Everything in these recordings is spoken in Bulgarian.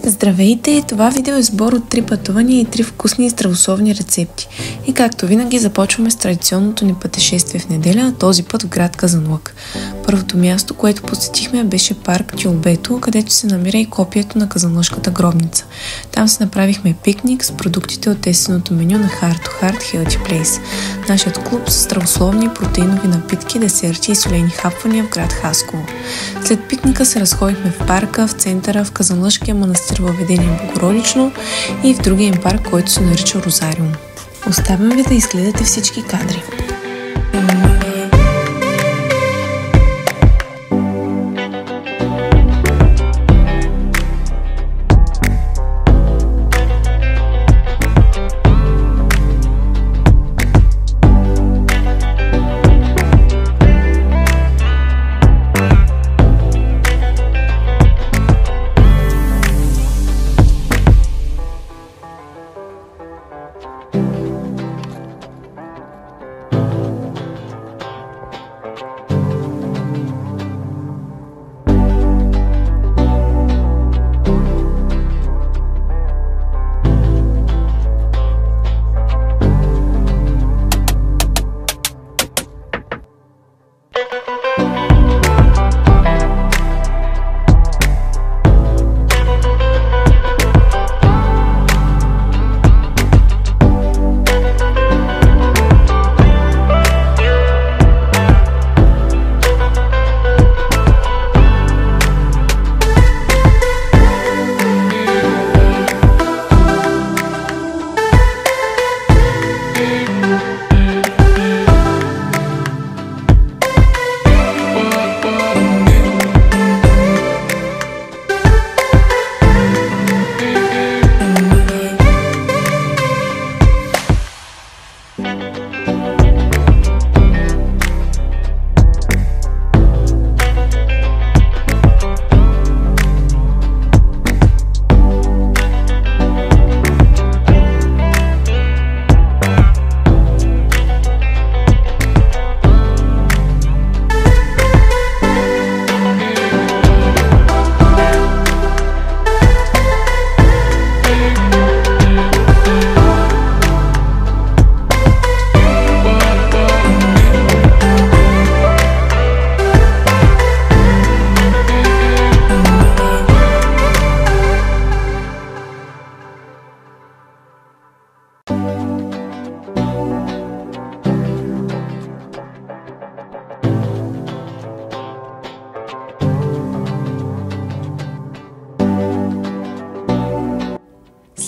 Здравейте! Това видео е сбор от 3 пътувания и 3 вкусни и здравословни рецепти. И както винаги започваме с традиционното ни пътешествие в неделя, този път в град Казанлък. Първото място, което посетихме, беше парк Тюлбето, където се намира и копието на казанлъшката гробница. Там се направихме пикник с продуктите от есенното меню на Heart to Heart Healthy Place. Нашият клуб с здравословни протеинови напитки, десерти и солени хапвания в град Хасково. След пикника се разходихме в парка, в центъра, в Казанлъшкия манастир Въведение Богородично и в другия им парк, който се нарича Розариум. Оставям ви да изгледате всички кадри.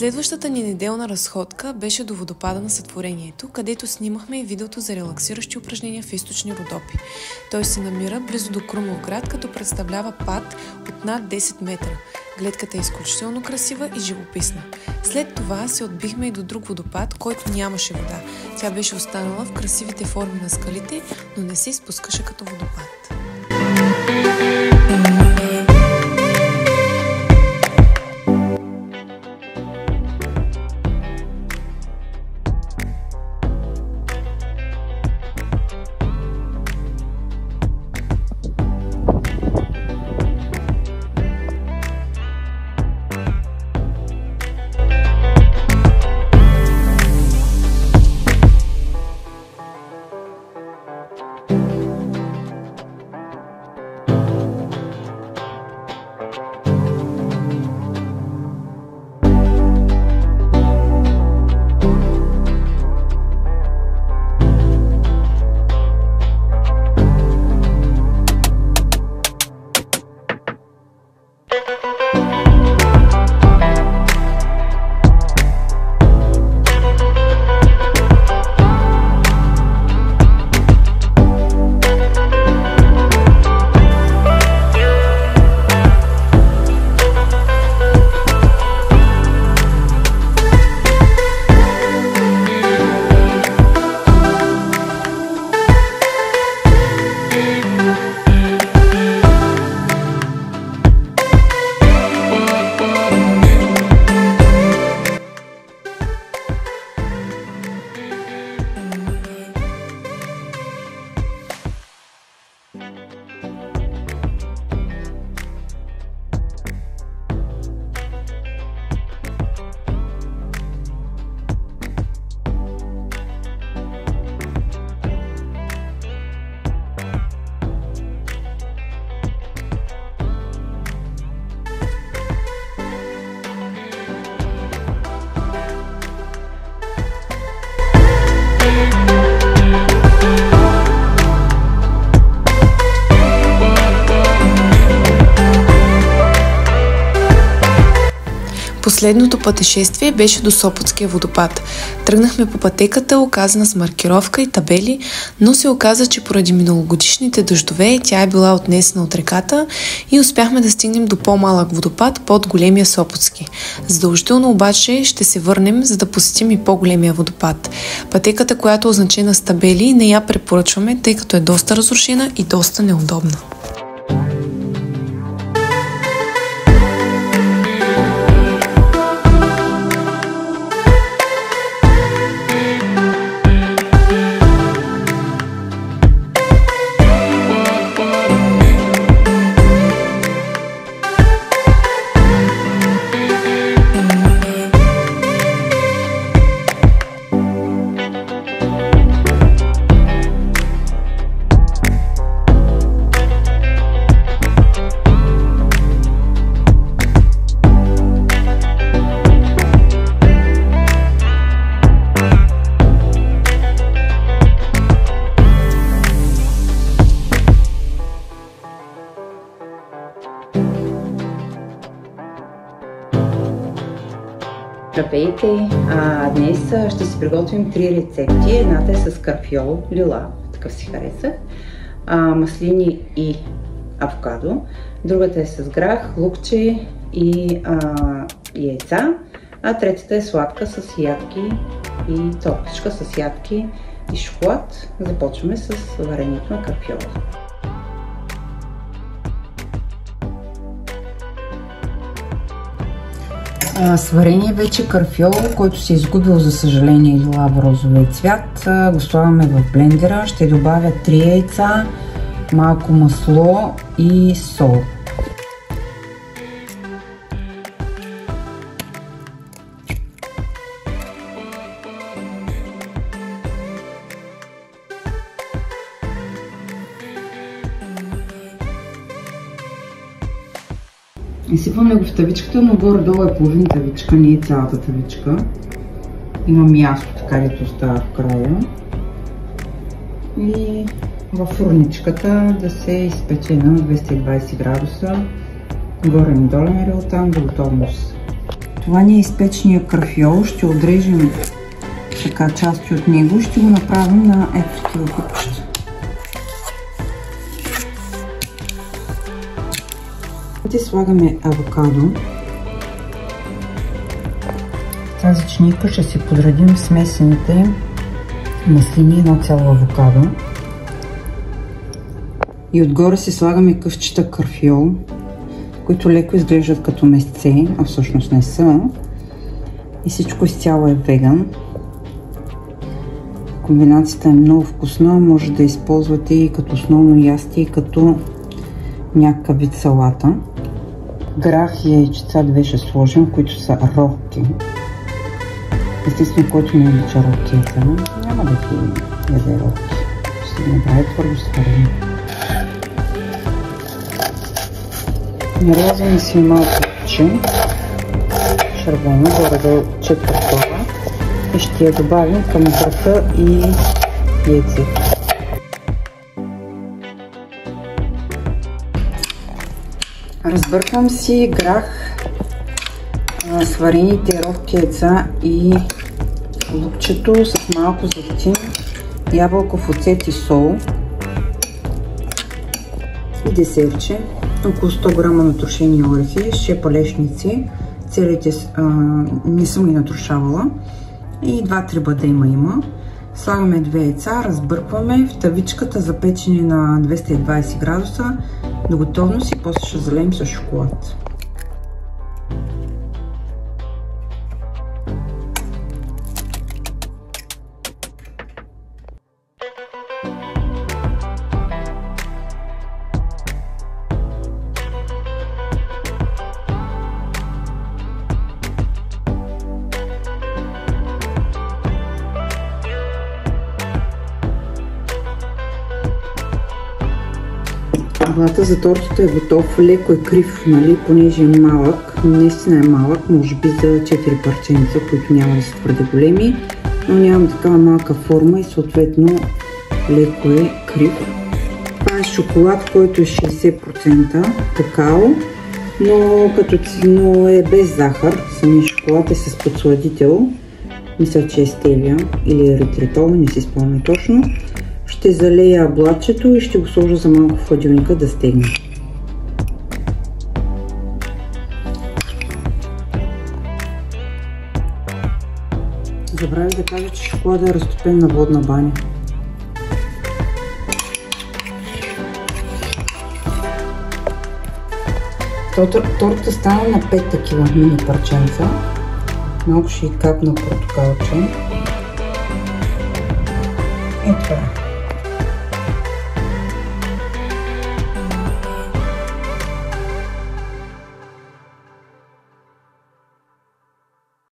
Следващата ни неделна разходка беше до водопада на Сътворението, където снимахме и видеото за релаксиращи упражнения в източни Родопи. Той се намира близо до Крумовград, като представлява пад от над 10 метра. Гледката е изключително красива и живописна. След това се отбихме и до друг водопад, който нямаше вода. Тя беше останала в красивите форми на скалите, но не се изпускаше като водопад. Последното пътешествие беше до Сопотския водопад. Тръгнахме по пътеката, оказана с маркировка и табели, но се оказа, че поради миналогодишните дъждове тя е била отнесена от реката и успяхме да стигнем до по-малък водопад под големия Сопотски. Задължително обаче ще се върнем, за да посетим и по-големия водопад. Пътеката, която е означена с табели, не я препоръчваме, тъй като е доста разрушена и доста неудобна. Здравейте! Днес ще си приготвим 3 рецепти. Едната е с карфиол, лила, такъв си харесах, маслини и авокадо. Другата е с грах, лукче и яйца. А третата е сладка с ядки и топичка с ядки и шоколад. Започваме с варението на карфиола. Сварение вече карфиол, който се е изгубил, за съжаление, лилаво-розовия цвят. Го слагаме в блендера. Ще добавя 3 яйца, малко масло и сол. Изсипваме го в тавичката, но горе-долу е половин тавичка, не е цялата тавичка. Има място, така дето остава в края. И в фурничката да се изпече на 220 градуса. Горе-надолу релтан до готовност. Това ни е изпечения карфиол. Ще отрежем така части от него. Ще го направим на ето такива купчета. Слагаме авокадо. В тази чиника ще си подредим смесените маслини, едно цяло авокадо. И отгоре си слагаме къвчета карфиол, които леко изглеждат като месце, а всъщност не са. И всичко изцяло е веган. Комбинацията е много вкусна, може да използвате и като основно ястие, и като някакъв вид салата. Грах и яйчеца две ще сложим, които са рохки. Естествено, който не обича рохки, няма да ги яде рохки. Ще се направи твърдо сварено. Нарязваме си малко лукче, червено, горе-долу четвъртова, и ще я добавим към граха и яйцето. Разбърквам си грах, сварените рохки, яйца и лукчето с малко зехтин, ябълков оцет и сол и десертче. Около 100 грама натрушени орехи, шепа лешници, целите не съм ги натрушавала, и 2-3 бадема има. Слагаме 2 яйца, разбъркваме в тавичката за печене на 220 градуса до готовност и после ще залеем с шоколад. Глата за тортата е готов, леко е крив, нали, понеже е малък, наистина е малък, може би за 4 парченца, които няма да са твърде големи, но нямам такава малка форма и съответно леко е крив. Това е шоколад, който е 60% какао но е без захар. Самия шоколад е с подсладител. Мисля, че е стевия или еритритол, не си спомням точно. Ще залея блатчето и ще го сложа за малко в хладилника да стегне. Забравих да кажа, че шоколадът е разтопен на водна баня. Тортата стана на 5 такива мини парченца. Малко ще и капна портокалче. И това.